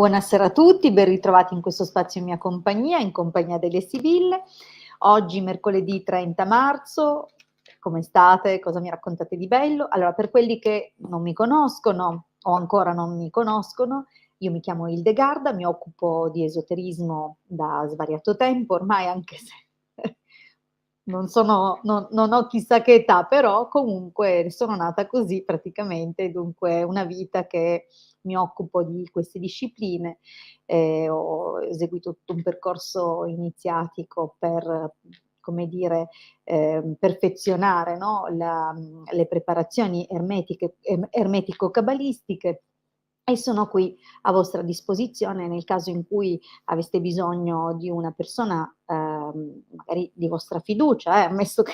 Buonasera a tutti, ben ritrovati in questo spazio in mia compagnia, in compagnia delle Sibille. Oggi mercoledì 30 marzo, come state? Cosa mi raccontate di bello? Allora, per quelli che non mi conoscono o ancora non mi conoscono, io mi chiamo Hildegarda, mi occupo di esoterismo da svariato tempo, ormai anche se non ho chissà che età, però comunque sono nata così praticamente, dunque una vita che mi occupo di queste discipline, ho eseguito tutto un percorso iniziatico per, come dire, perfezionare, no, le preparazioni ermetico-cabalistiche e sono qui a vostra disposizione nel caso in cui aveste bisogno di una persona, magari di vostra fiducia, ammesso che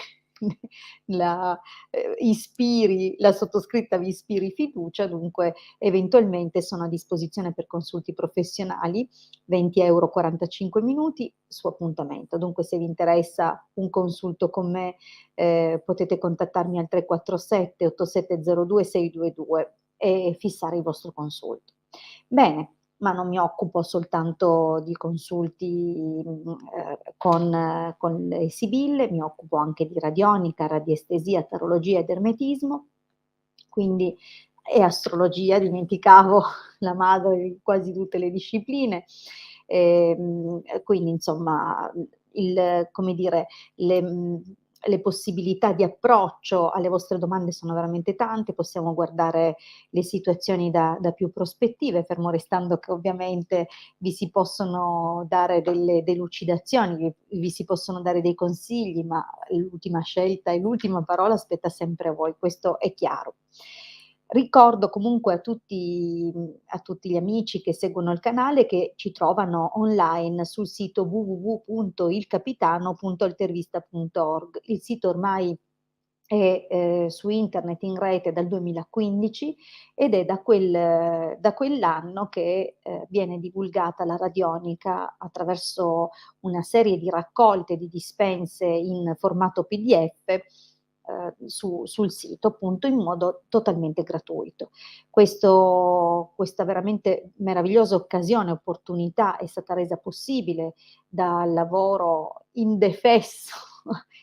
la ispiri la sottoscritta vi ispiri fiducia, dunque eventualmente sono a disposizione per consulti professionali, 20 € 45 minuti su appuntamento. Dunque se vi interessa un consulto con me, potete contattarmi al 347 8702 622 e fissare il vostro consulto. Bene, ma non mi occupo soltanto di consulti, con le sibille, mi occupo anche di radionica, radiestesia, tarologia ed ermetismo, quindi e astrologia, dimenticavo la madre di quasi tutte le discipline. Quindi insomma, il come dire, le possibilità di approccio alle vostre domande sono veramente tante, possiamo guardare le situazioni da più prospettive, fermo restando che ovviamente vi si possono dare delle delucidazioni, vi si possono dare dei consigli, ma l'ultima scelta e l'ultima parola spetta sempre a voi, questo è chiaro. Ricordo comunque a tutti gli amici che seguono il canale che ci trovano online sul sito www.ilcapitano.altervista.org. Il sito ormai è, su internet in rete dal 2015 ed è da quell'anno che, viene divulgata la radionica attraverso una serie di raccolte di dispense in formato PDF, sul sito appunto in modo totalmente gratuito. Questa veramente meravigliosa occasione, opportunità è stata resa possibile dal lavoro indefesso,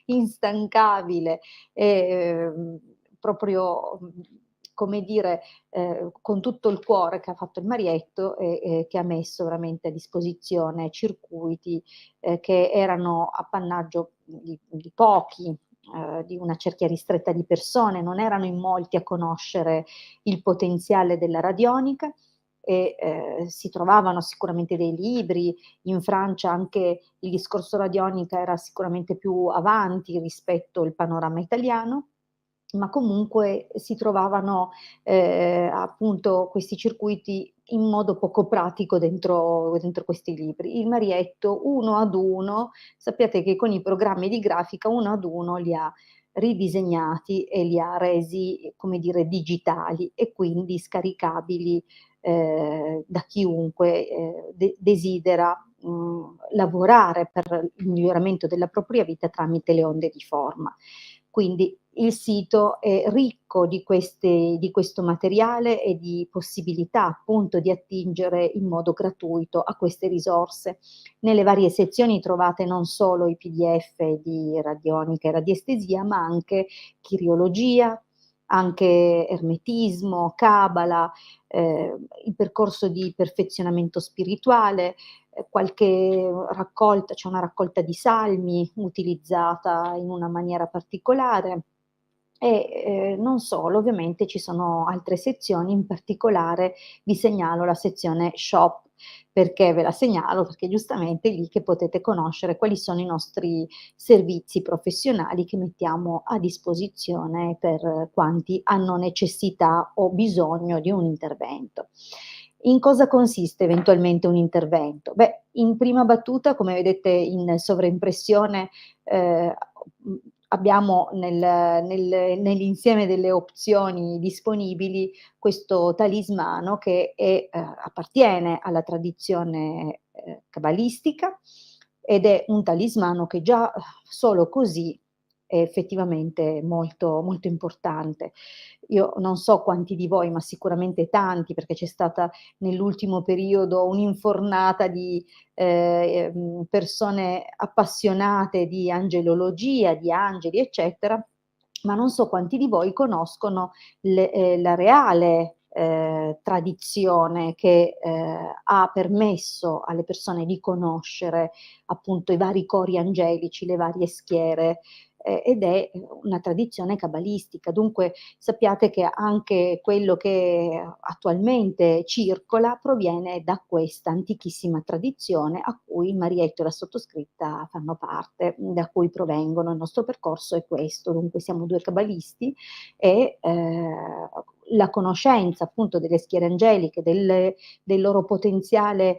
instancabile e, proprio, come dire, con tutto il cuore che ha fatto il Marietto e che ha messo veramente a disposizione circuiti, che erano appannaggio di pochi, di una cerchia ristretta di persone, non erano in molti a conoscere il potenziale della radionica e, si trovavano sicuramente dei libri. In Francia anche il discorso radionica era sicuramente più avanti rispetto al panorama italiano, ma comunque si trovavano, appunto questi circuiti in modo poco pratico dentro questi libri. Il Marietto uno ad uno, sappiate che con i programmi di grafica uno ad uno li ha ridisegnati e li ha resi, come dire, digitali e quindi scaricabili, da chiunque, desidera, lavorare per il miglioramento della propria vita tramite le onde di forma. Quindi il sito è ricco di questo materiale e di possibilità appunto di attingere in modo gratuito a queste risorse. Nelle varie sezioni trovate non solo i PDF di radionica e radiestesia, ma anche chiriologia, anche ermetismo, cabala, il percorso di perfezionamento spirituale, qualche raccolta, c'è una raccolta di salmi utilizzata in una maniera particolare e, non solo, ovviamente ci sono altre sezioni, in particolare vi segnalo la sezione shop. Perché ve la segnalo? Perché giustamente è lì che potete conoscere quali sono i nostri servizi professionali che mettiamo a disposizione per quanti hanno necessità o bisogno di un intervento. In cosa consiste eventualmente un intervento? Beh, in prima battuta, come vedete in sovraimpressione, abbiamo nell'insieme delle opzioni disponibili questo talismano che appartiene alla tradizione cabalistica ed è un talismano che già solo così è effettivamente molto, molto importante. Io non so quanti di voi, ma sicuramente tanti, perché c'è stata nell'ultimo periodo un'infornata di persone appassionate di angelologia, di angeli, eccetera, ma non so quanti di voi conoscono la reale tradizione che ha permesso alle persone di conoscere appunto i vari cori angelici, le varie schiere, ed è una tradizione cabalistica. Dunque sappiate che anche quello che attualmente circola proviene da questa antichissima tradizione a cui Marietto e la sottoscritta fanno parte, da cui provengono. Il nostro percorso è questo, dunque siamo 2 cabalisti e la conoscenza appunto delle schiere angeliche, del loro potenziale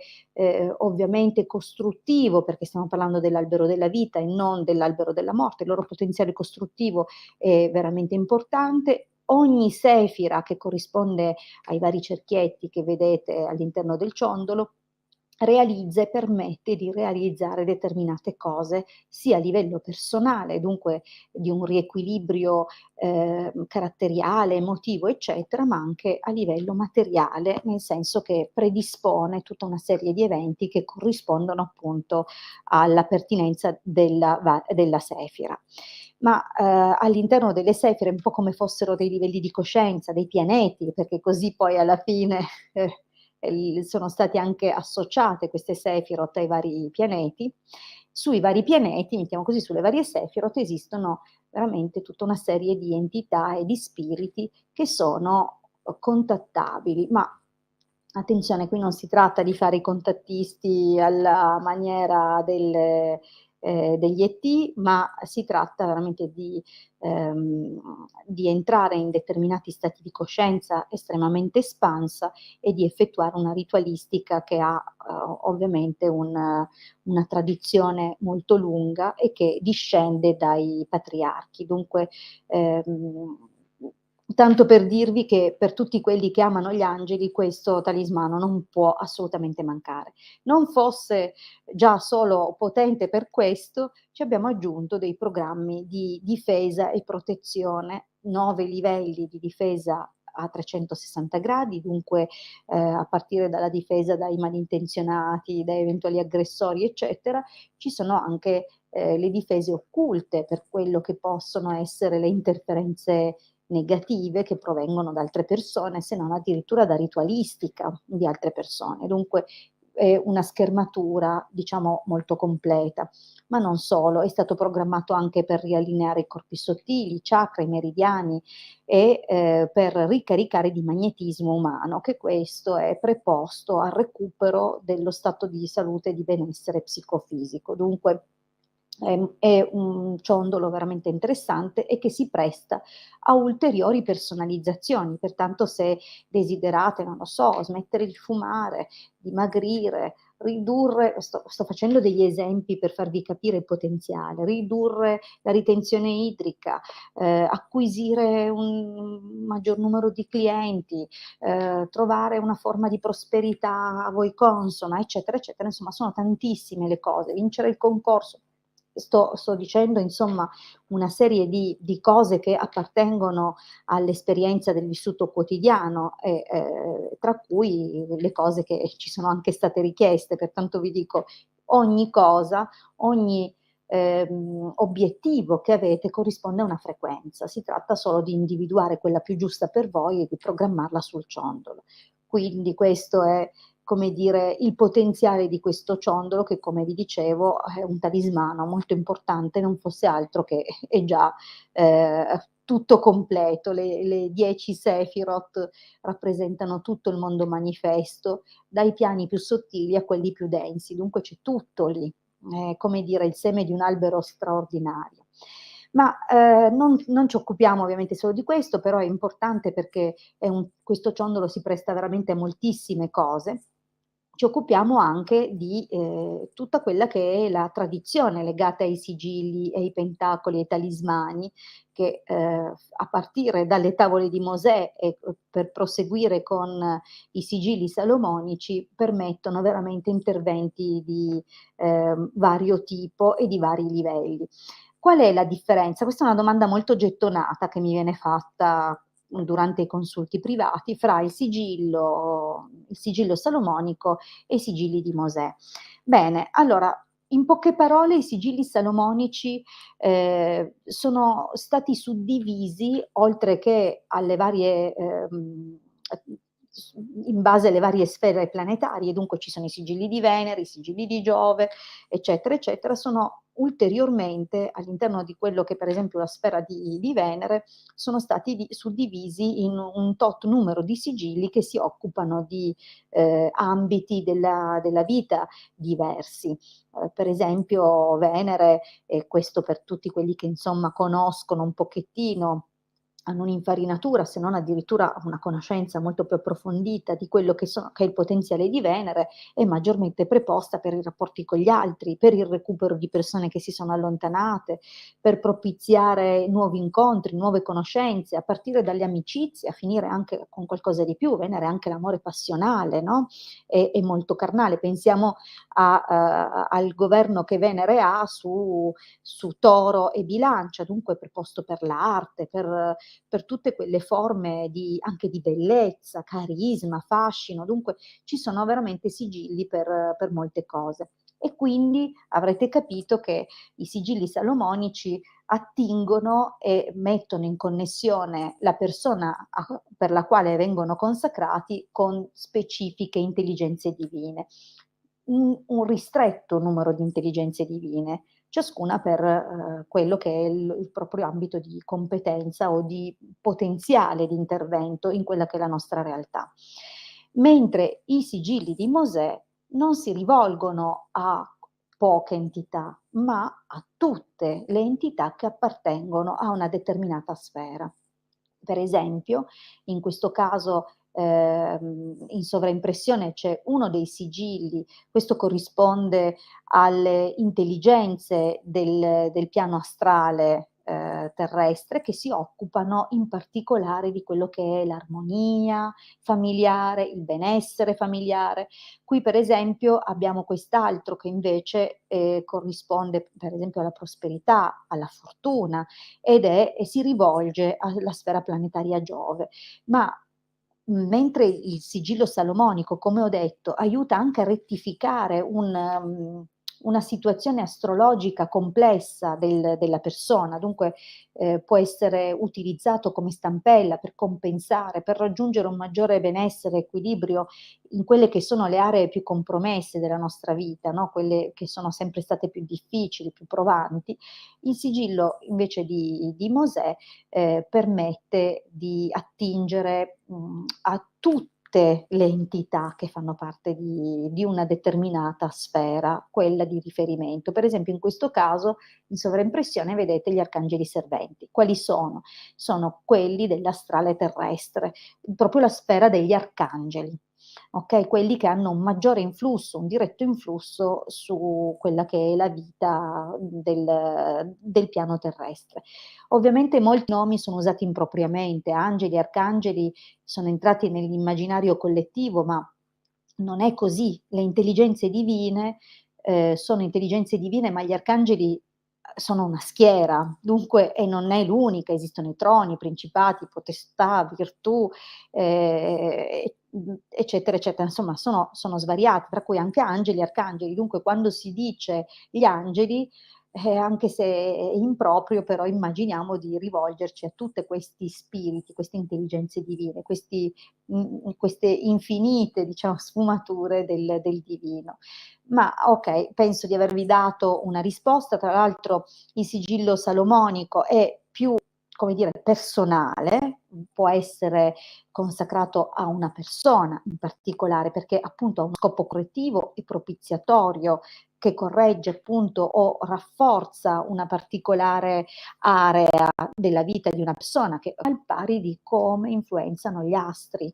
ovviamente costruttivo, perché stiamo parlando dell'albero della vita e non dell'albero della morte, il loro potenziale costruttivo è veramente importante. Ogni sefira che corrisponde ai vari cerchietti che vedete all'interno del ciondolo realizza e permette di realizzare determinate cose sia a livello personale, dunque di un riequilibrio caratteriale, emotivo, eccetera, ma anche a livello materiale, nel senso che predispone tutta una serie di eventi che corrispondono appunto alla pertinenza della sefira. Ma all'interno delle sefire, un po' come fossero dei livelli di coscienza, dei pianeti, perché così poi alla fine sono stati anche associate queste Sefirot ai vari pianeti. Sui vari pianeti, mettiamo così, sulle varie Sefirot esistono veramente tutta una serie di entità e di spiriti che sono contattabili, ma attenzione, qui non si tratta di fare i contattisti alla maniera degli ET, ma si tratta veramente di entrare in determinati stati di coscienza estremamente espansa e di effettuare una ritualistica che ha ovviamente una tradizione molto lunga e che discende dai patriarchi. Dunque, tanto per dirvi che per tutti quelli che amano gli angeli questo talismano non può assolutamente mancare. Non fosse già solo potente per questo, ci abbiamo aggiunto dei programmi di difesa e protezione, 9 livelli di difesa a 360 gradi, dunque a partire dalla difesa dai malintenzionati, da eventuali aggressori, eccetera, ci sono anche le difese occulte per quello che possono essere le interferenze negative che provengono da altre persone, se non addirittura da ritualistica di altre persone. Dunque è una schermatura, diciamo, molto completa. Ma non solo, è stato programmato anche per riallineare i corpi sottili, i chakra, i meridiani e per ricaricare di magnetismo umano, che questo è preposto al recupero dello stato di salute e di benessere psicofisico. Dunque è un ciondolo veramente interessante e che si presta a ulteriori personalizzazioni. Pertanto se desiderate, non lo so, smettere di fumare, dimagrire, ridurre, sto facendo degli esempi per farvi capire il potenziale, ridurre la ritenzione idrica, acquisire un maggior numero di clienti, trovare una forma di prosperità a voi consona, eccetera, eccetera. Insomma, sono tantissime le cose. Vincere il concorso. Sto dicendo insomma una serie di cose che appartengono all'esperienza del vissuto quotidiano e tra cui le cose che ci sono anche state richieste. Pertanto vi dico, ogni cosa, ogni obiettivo che avete corrisponde a una frequenza. Si tratta solo di individuare quella più giusta per voi e di programmarla sul ciondolo. Quindi questo è, come dire, il potenziale di questo ciondolo che, come vi dicevo, è un talismano molto importante, non fosse altro che è già tutto completo. Le 10 Sefirot rappresentano tutto il mondo manifesto, dai piani più sottili a quelli più densi, dunque c'è tutto lì, come dire, il seme di un albero straordinario. Ma non ci occupiamo ovviamente solo di questo, però è importante perché questo ciondolo si presta veramente a moltissime cose. Ci occupiamo anche di tutta quella che è la tradizione legata ai sigilli, ai pentacoli, ai talismani, che a partire dalle tavole di Mosè e per proseguire con i sigilli salomonici permettono veramente interventi di vario tipo e di vari livelli. Qual è la differenza? Questa è una domanda molto gettonata che mi viene fatta durante i consulti privati fra il sigillo salomonico e i sigilli di Mosè. Bene, allora, in poche parole, i sigilli salomonici sono stati suddivisi, oltre che alle varie, in base alle varie sfere planetarie, dunque ci sono i sigilli di Venere, i sigilli di Giove, eccetera, eccetera, sono ulteriormente all'interno di quello che per esempio la sfera di Venere sono stati suddivisi in un tot numero di sigilli che si occupano di ambiti della vita diversi. Per esempio Venere, e questo per tutti quelli che insomma conoscono un pochettino, hanno un'infarinatura, se non addirittura una conoscenza molto più approfondita di quello che è il potenziale di Venere, è maggiormente preposta per i rapporti con gli altri, per il recupero di persone che si sono allontanate, per propiziare nuovi incontri, nuove conoscenze, a partire dalle amicizie, a finire anche con qualcosa di più. Venere è anche l'amore passionale, no? È molto carnale. Pensiamo al governo che Venere ha su Toro e Bilancia, dunque preposto per l'arte, per tutte quelle forme anche di bellezza, carisma, fascino, dunque ci sono veramente sigilli per molte cose. E quindi avrete capito che i sigilli salomonici attingono e mettono in connessione la persona per la quale vengono consacrati con specifiche intelligenze divine. Un ristretto numero di intelligenze divine, ciascuna per quello che è il proprio ambito di competenza o di potenziale di intervento in quella che è la nostra realtà. Mentre i sigilli di Mosè non si rivolgono a poche entità, ma a tutte le entità che appartengono a una determinata sfera. Per esempio, in questo caso in sovraimpressione c'è uno dei sigilli, questo corrisponde alle intelligenze del piano astrale terrestre, che si occupano in particolare di quello che è l'armonia familiare, il benessere familiare. Qui per esempio abbiamo quest'altro che invece corrisponde per esempio alla prosperità, alla fortuna, e si rivolge alla sfera planetaria Giove. Ma mentre il sigillo salomonico, come ho detto, aiuta anche a rettificare una situazione astrologica complessa della persona, dunque può essere utilizzato come stampella per compensare, per raggiungere un maggiore benessere e equilibrio in quelle che sono le aree più compromesse della nostra vita, no? Quelle che sono sempre state più difficili, più provanti. Il sigillo invece di Mosè permette di attingere a tutte le entità che fanno parte di una determinata sfera, quella di riferimento. Per esempio in questo caso in sovraimpressione vedete gli arcangeli serventi. Quali sono? Sono quelli dell'astrale terrestre, proprio la sfera degli arcangeli. Okay, quelli che hanno un maggiore influsso, un diretto influsso su quella che è la vita del piano terrestre. Ovviamente molti nomi sono usati impropriamente, angeli, arcangeli sono entrati nell'immaginario collettivo, ma non è così. Le intelligenze divine sono intelligenze divine, ma gli arcangeli sono una schiera, dunque, e non è l'unica, esistono i troni, i principati, potestà, virtù, eccetera, eccetera. Insomma, sono svariati, tra cui anche angeli, arcangeli. Dunque, quando si dice gli angeli, anche se è improprio, però immaginiamo di rivolgerci a tutti questi spiriti, queste intelligenze divine, queste infinite, diciamo, sfumature del divino. Ma ok, penso di avervi dato una risposta. Tra l'altro il sigillo salomonico è più, come dire, personale, può essere consacrato a una persona in particolare, perché appunto ha uno scopo correttivo e propiziatorio che corregge appunto o rafforza una particolare area della vita di una persona, che al pari di come influenzano gli astri,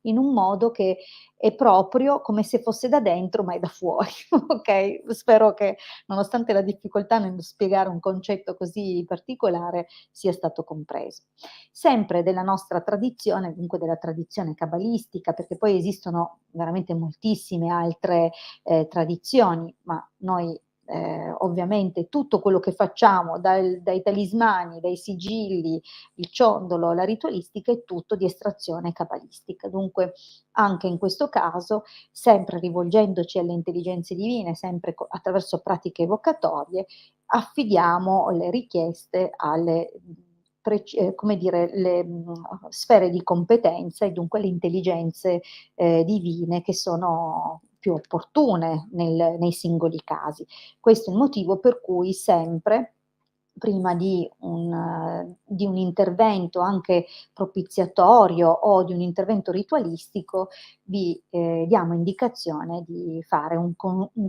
in un modo che è proprio come se fosse da dentro ma è da fuori. Ok? Spero che nonostante la difficoltà nello spiegare un concetto così particolare sia stato compreso. Sempre della nostra tradizione, dunque della tradizione cabalistica, perché poi esistono veramente moltissime altre tradizioni, ma noi ovviamente tutto quello che facciamo, dai talismani, dai sigilli, il ciondolo, la ritualistica, è tutto di estrazione cabalistica. Dunque, anche in questo caso, sempre rivolgendoci alle intelligenze divine, sempre attraverso pratiche evocatorie, affidiamo le richieste alle come dire, le sfere di competenza e dunque le intelligenze divine che sono più opportune nei singoli casi. Questo è il motivo per cui sempre prima di un intervento anche propiziatorio o di un intervento ritualistico vi diamo indicazione di fare un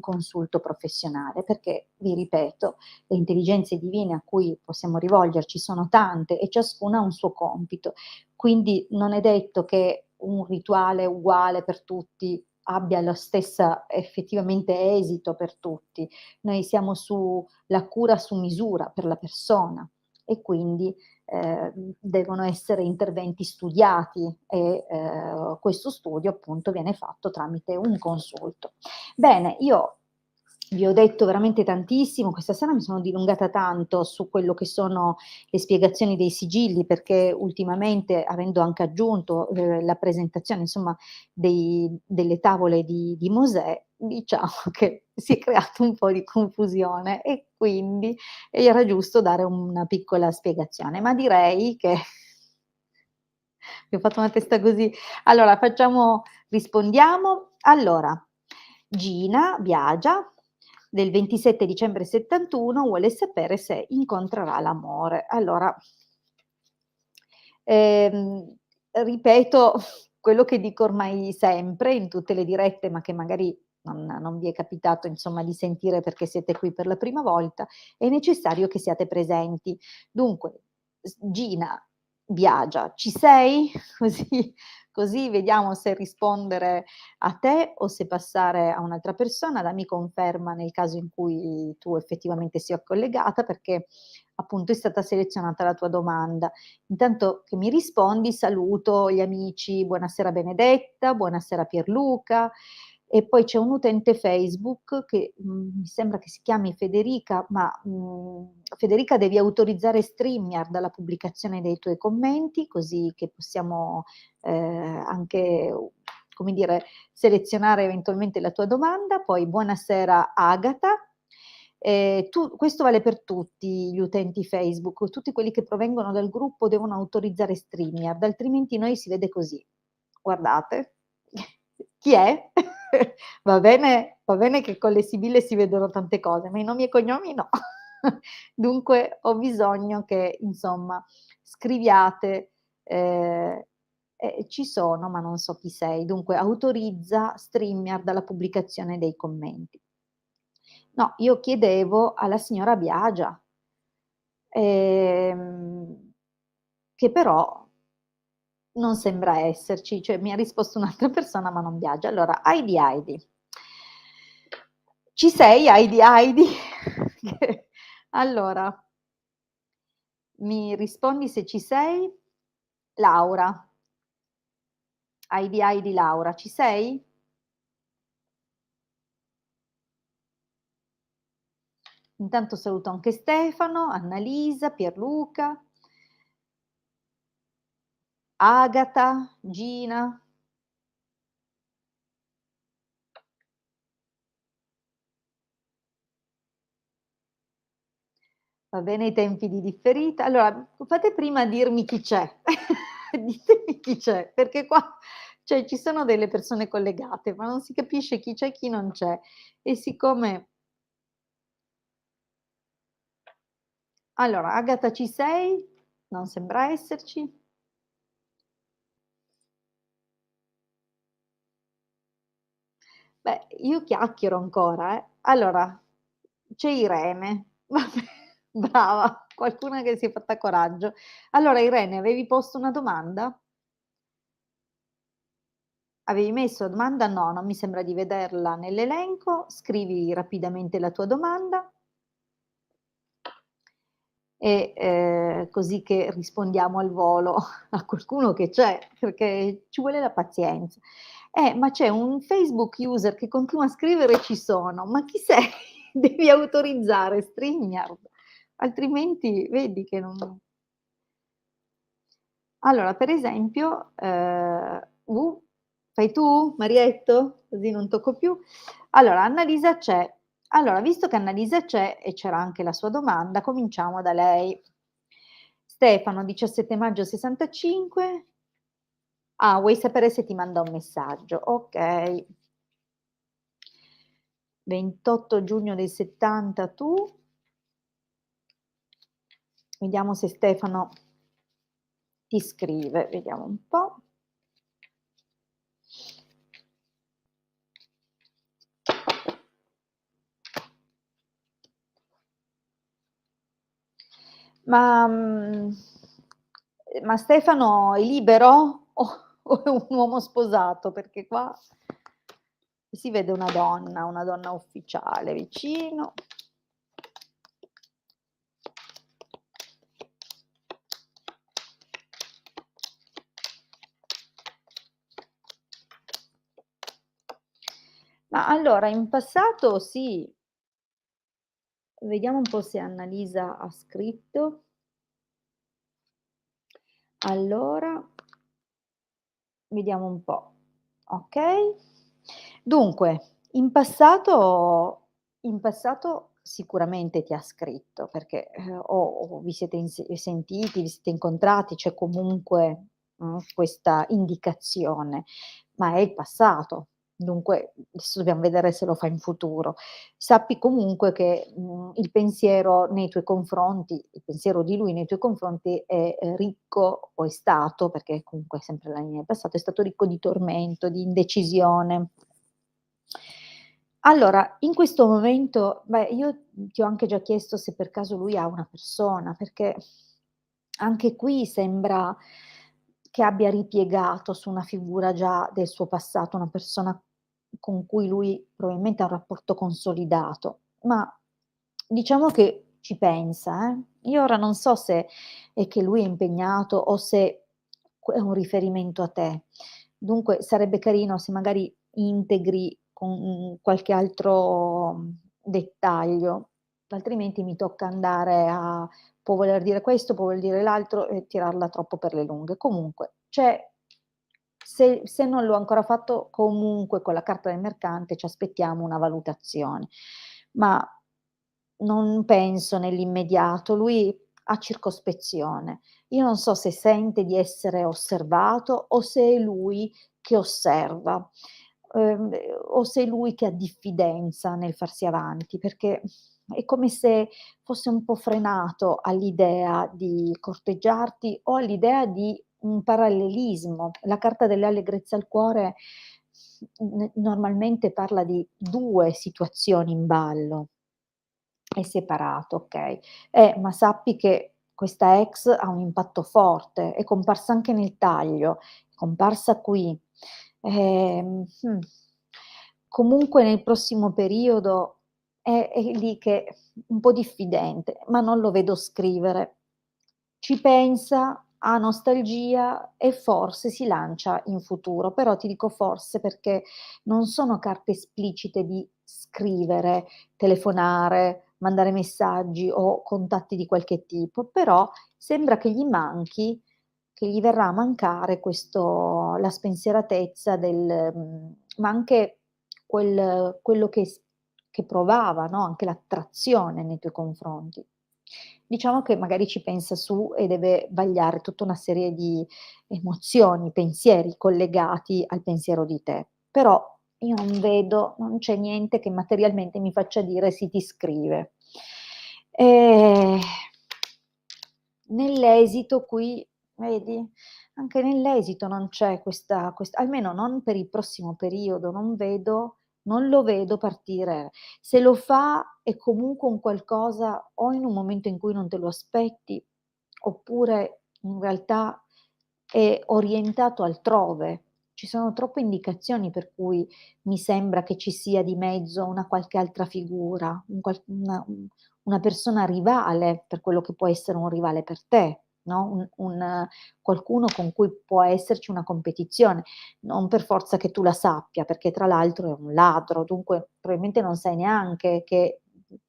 consulto professionale, perché vi ripeto, le intelligenze divine a cui possiamo rivolgerci sono tante e ciascuna ha un suo compito, quindi non è detto che un rituale uguale per tutti abbia lo stesso effettivamente esito per tutti. Noi siamo sulla cura su misura per la persona e quindi devono essere interventi studiati e questo studio appunto viene fatto tramite un consulto. Bene, io vi ho detto veramente tantissimo, questa sera mi sono dilungata tanto su quello che sono le spiegazioni dei sigilli, perché ultimamente, avendo anche aggiunto la presentazione, insomma, delle tavole di Mosè, diciamo che si è creato un po' di confusione e quindi era giusto dare una piccola spiegazione, ma direi che mi ho fatto una testa così. Allora, rispondiamo. Allora, Gina Biagia del 27 dicembre 71 vuole sapere se incontrerà l'amore. Allora, ripeto quello che dico ormai sempre in tutte le dirette, ma che magari non vi è capitato insomma di sentire perché siete qui per la prima volta, è necessario che siate presenti. Dunque, Gina Biagia, ci sei? Così vediamo se rispondere a te o se passare a un'altra persona. Dammi conferma nel caso in cui tu effettivamente sia collegata, perché appunto è stata selezionata la tua domanda. Intanto che mi rispondi, saluto gli amici, buonasera Benedetta, buonasera Pierluca, e poi c'è un utente Facebook che mi sembra che si chiami Federica, ma Federica devi autorizzare StreamYard alla pubblicazione dei tuoi commenti, così che possiamo anche, come dire, selezionare eventualmente la tua domanda. Poi buonasera Agata. Questo vale per tutti gli utenti Facebook, tutti quelli che provengono dal gruppo devono autorizzare StreamYard, altrimenti noi si vede così. Guardate, chi è? Va bene che con le sibille si vedono tante cose, ma i nomi e cognomi no. Dunque ho bisogno che, insomma, scriviate, ci sono, ma non so chi sei. Dunque autorizza StreamYard alla pubblicazione dei commenti. No, io chiedevo alla signora Biagia, che però non sembra esserci, cioè mi ha risposto un'altra persona ma non Biagia. Allora, Heidi Heidi. Ci sei Heidi Heidi? Allora, mi rispondi se ci sei? Laura. Heidi Heidi Laura, ci sei? Intanto saluto anche Stefano, Annalisa, Pierluca, Agata, Gina. Va bene i tempi di differita. Allora, fate prima a dirmi chi c'è. Ditemi chi c'è, perché qua cioè, ci sono delle persone collegate, ma non si capisce chi c'è e chi non c'è. E siccome... Allora, Agata ci sei? Non sembra esserci. Beh, io chiacchiero ancora, eh. Allora, c'è Irene. Vabbè, brava, qualcuna che si è fatta coraggio. Allora, Irene, avevi posto una domanda? Avevi messo la domanda? No, non mi sembra di vederla nell'elenco. Scrivi rapidamente la tua domanda e così che rispondiamo al volo a qualcuno che c'è, perché ci vuole la pazienza. Ma c'è un Facebook user che continua a scrivere ci sono, ma chi sei? devi autorizzare StreamYard, altrimenti vedi che non. Allora, per esempio, fai tu, Marietto? Così non tocco più. Allora, Annalisa c'è. Allora, visto che Annalisa c'è e c'era anche la sua domanda, cominciamo da lei. Stefano, 17 maggio 65. Ah, vuoi sapere se ti manda un messaggio? Ok. 28 giugno del 70 tu. Vediamo se Stefano ti scrive, vediamo un po'. Ma, ma Stefano è libero o è un uomo sposato? Perché qua si vede una donna ufficiale vicino. Ma allora, in passato sì, vediamo un po' se Annalisa ha scritto. Allora, vediamo un po'. Ok. Dunque, in passato sicuramente ti ha scritto perché, o vi siete sentiti, vi siete incontrati, c'è comunque, questa indicazione, ma è il passato. Dunque, adesso dobbiamo vedere se lo fa in futuro. Sappi comunque che, il pensiero nei tuoi confronti il pensiero di lui nei tuoi confronti è, ricco o è stato, perché comunque è sempre la linea del passato, è stato ricco di tormento, di indecisione. Allora, in questo momento, beh, io ti ho anche già chiesto se per caso lui ha una persona, perché anche qui sembra che abbia ripiegato su una figura già del suo passato, una persona con cui lui probabilmente ha un rapporto consolidato, ma diciamo che ci pensa, eh. Io ora non so se è che lui è impegnato o se è un riferimento a te. Dunque sarebbe carino se magari integri con, qualche altro, dettaglio, altrimenti mi tocca andare a può voler dire questo, può voler dire l'altro e tirarla troppo per le lunghe. Comunque c'è se non l'ho ancora fatto, comunque con la carta del mercante ci aspettiamo una valutazione, ma non penso nell'immediato. Lui ha circospezione. Io non so se sente di essere osservato o se è lui che osserva, ehm, o se è lui che ha diffidenza nel farsi avanti, perché è come se fosse un po' frenato all'idea di corteggiarti o all'idea di un parallelismo. La carta dell'allegrezza al cuore normalmente parla di 2 situazioni in ballo. È separato, okay. Ma sappi che questa ex ha un impatto forte, è comparsa anche nel taglio, è comparsa qui. Mh. Comunque nel prossimo periodo è lì che un po' diffidente, ma non lo vedo scrivere. Ci pensa, ha nostalgia e forse si lancia in futuro, però ti dico forse perché non sono carte esplicite di scrivere, telefonare, mandare messaggi o contatti di qualche tipo, però sembra che gli verrà a mancare questo la spensieratezza ma anche quello che provava, no, anche l'attrazione nei tuoi confronti. Diciamo che magari ci pensa su e deve vagliare tutta una serie di emozioni, pensieri collegati al pensiero di te. Però io non c'è niente che materialmente mi faccia dire: "Sì, ti scrive". Ehm, Nell'esito qui, vedi, anche nell'esito non c'è questa almeno non per il prossimo periodo, non lo vedo partire. Se lo fa è comunque un qualcosa o in un momento in cui non te lo aspetti, oppure in realtà è orientato altrove. Ci sono troppe indicazioni per cui mi sembra che ci sia di mezzo una qualche altra figura, una persona rivale per quello che può essere un rivale per te, no, qualcuno con cui può esserci una competizione, non per forza che tu la sappia, perché tra l'altro è un ladro, dunque probabilmente non sai neanche che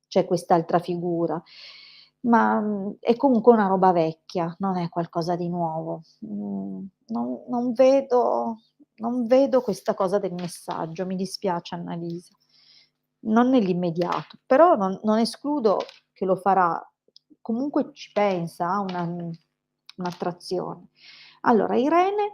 c'è quest'altra figura, ma, è comunque una roba vecchia, non è qualcosa di nuovo. Non vedo questa cosa del messaggio, mi dispiace Annalisa. Non nell'immediato, però non escludo che lo farà. Comunque ci pensa, ha un'attrazione. Allora Irene,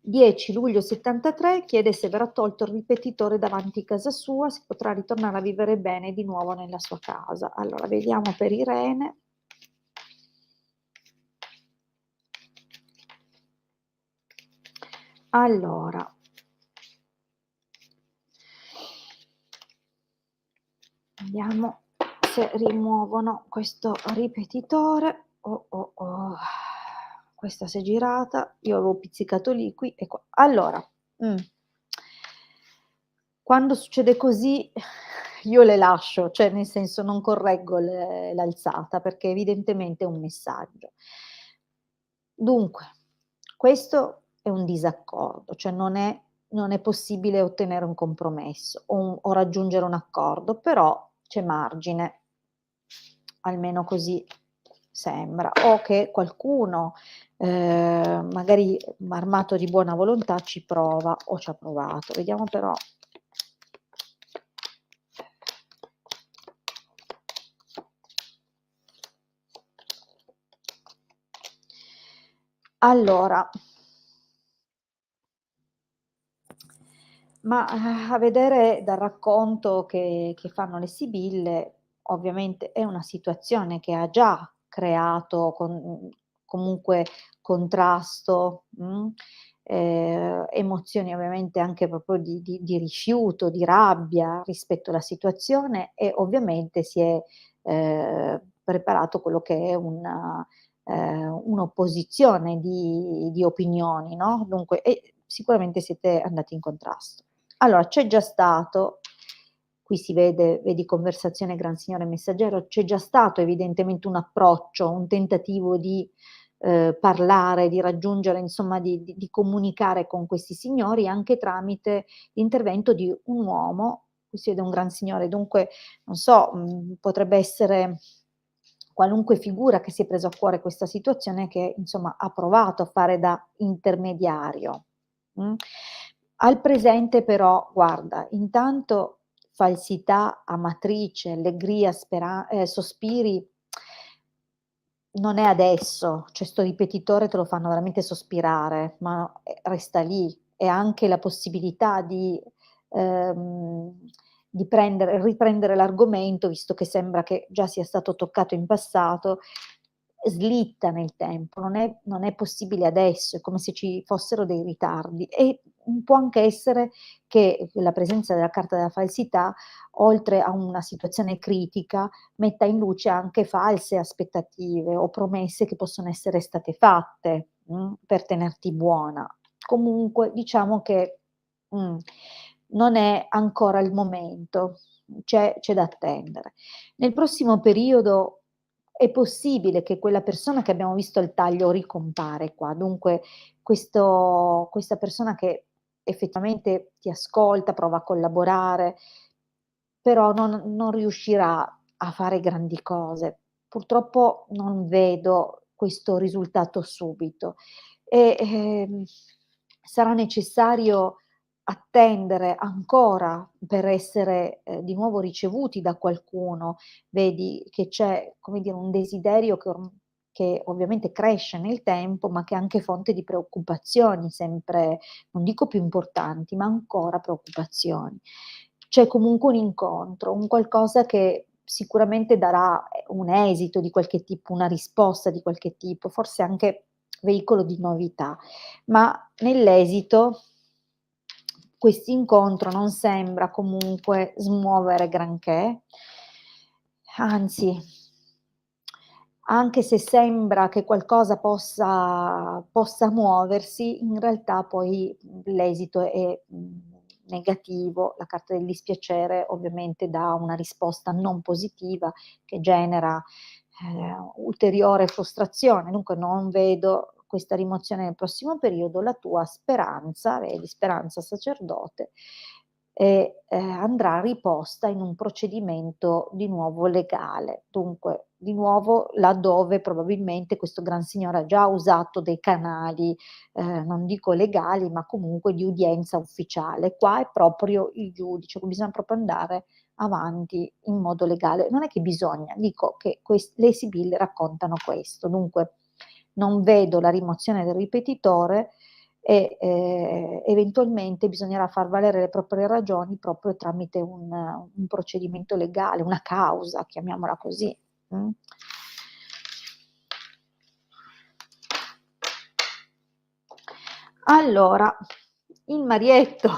10 luglio '73, chiede se verrà tolto il ripetitore davanti casa sua, se potrà ritornare a vivere bene di nuovo nella sua casa. Allora vediamo per Irene. Allora, vediamo se rimuovono questo ripetitore. Oh, oh, oh. Questa si è girata, io avevo pizzicato lì, qui e qua. Allora, quando succede così io le lascio, cioè nel senso non correggo l'alzata perché evidentemente è un messaggio. Dunque, questo è un disaccordo, cioè non è possibile ottenere un compromesso o raggiungere un accordo, però c'è margine, almeno così sembra, o che qualcuno, magari armato di buona volontà ci prova o ci ha provato. Vediamo però. Allora, ma, a vedere dal racconto che fanno le sibille, ovviamente è una situazione che ha già creato comunque contrasto, emozioni ovviamente anche proprio di rifiuto, di rabbia rispetto alla situazione e ovviamente si è, preparato quello che è un'opposizione di opinioni, no, dunque e sicuramente siete andati in contrasto. Allora, c'è già stato, qui si vedi conversazione Gran Signore Messaggero, c'è già stato evidentemente un approccio, un tentativo di parlare, di raggiungere, insomma di comunicare con questi signori anche tramite l'intervento di un uomo, qui si vede un Gran Signore, dunque non so, potrebbe essere qualunque figura che si è preso a cuore questa situazione che insomma ha provato a fare da intermediario. Mh. Al presente però, guarda, intanto falsità, amatrice, allegria, sospiri, non è adesso, cioè 'sto ripetitore te lo fanno veramente sospirare, ma, resta lì. E anche la possibilità ehm, di riprendere l'argomento, visto che sembra che già sia stato toccato in passato, slitta nel tempo, non è possibile adesso, è come se ci fossero dei ritardi. E, può anche essere che la presenza della carta della falsità, oltre a una situazione critica, metta in luce anche false aspettative o promesse che possono essere state fatte, per tenerti buona. Comunque diciamo che, non è ancora il momento, c'è da attendere. Nel prossimo periodo è possibile che quella persona che abbiamo visto al taglio ricompare qua, dunque questa persona che effettivamente ti ascolta, prova a collaborare, però non riuscirà a fare grandi cose. Purtroppo non vedo questo risultato subito e, sarà necessario attendere ancora per essere, di nuovo ricevuti da qualcuno. Vedi che c'è, come dire, un desiderio che ovviamente cresce nel tempo, ma che è anche fonte di preoccupazioni sempre, non dico più importanti, ma ancora preoccupazioni. C'è comunque un incontro, un qualcosa che sicuramente darà, un esito di qualche tipo, una risposta di qualche tipo, forse anche veicolo di novità, ma nell'esito quest'incontro non sembra comunque smuovere granché, anzi, anche se sembra che qualcosa possa muoversi, in realtà poi, l'esito è, negativo. La carta del dispiacere ovviamente dà una risposta non positiva che genera, ulteriore frustrazione. Dunque non vedo questa rimozione nel prossimo periodo. La tua speranza, vedi, speranza sacerdote, e andrà riposta in un procedimento di nuovo legale. Dunque, di nuovo laddove probabilmente questo gran signore ha già usato dei canali, non dico legali, ma comunque di udienza ufficiale. Qua è proprio il giudice, bisogna proprio andare avanti in modo legale. Non è che bisogna, dico che le sibille raccontano questo. Dunque, non vedo la rimozione del ripetitore e eventualmente bisognerà far valere le proprie ragioni proprio tramite un procedimento legale, una causa, chiamiamola così. Allora, il Marietto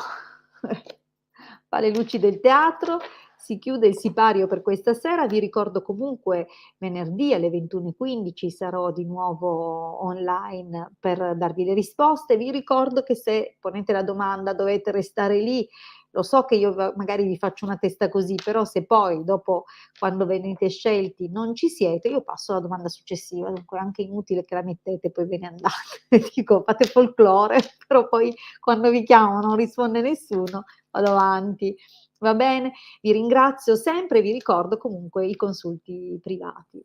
fa le luci del teatro, si chiude il sipario per questa sera. Vi ricordo comunque venerdì alle 21:15 sarò di nuovo online per darvi le risposte. Vi ricordo che se ponete la domanda dovete restare lì. Lo so che io magari vi faccio una testa così, però se poi dopo, quando venite scelti, non ci siete, io passo alla domanda successiva, dunque è anche inutile che la mettete, poi ve ne andate. Dico, fate folklore, però poi quando vi chiamo non risponde nessuno, vado avanti. Va bene? Vi ringrazio sempre e vi ricordo comunque i consulti privati.